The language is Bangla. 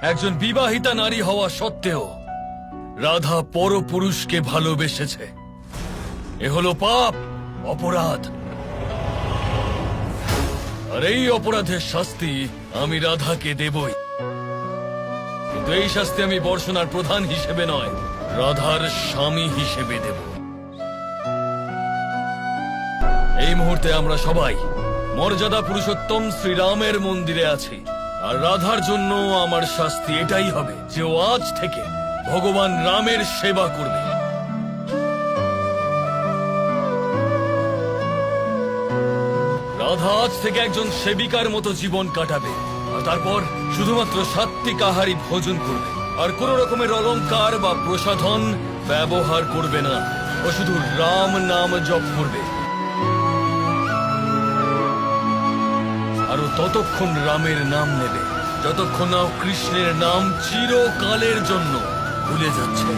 একজন বিবাহিতা নারী হওয়া সত্ত্বেও রাধা পরপুরুষকে ভালোবেসেছে। এ হলো পাপ, অপরাধ। আর এই অপরাধের শাস্তি আমি রাধাকে দেবই। কিন্তু এই শাস্তি আমি বর্ষণার প্রধান হিসেবে নয়, রাধার স্বামী হিসেবে দেব। এই মুহূর্তে আমরা সবাই মর্যাদা পুরুষোত্তম শ্রীরামের মন্দিরে আছি। আর রাধার জন্য আমার শাস্তি এটাই হবে যে ও আজ থেকে ভগবান রামের সেবা করবে। রাধা আজ থেকে একজন সেবিকার মতো জীবন কাটাবে। আর তারপর শুধুমাত্র সাত্বিক আহারই ভোজন করবে। আর কোন রকমের অলংকার বা প্রসাধন ব্যবহার করবে না। ও শুধু রাম নাম জপ করবে। আরো ততক্ষণ রামের নাম নেবে যতক্ষণ না কৃষ্ণের নাম চিরকালের জন্য ভুলে যাচ্ছে।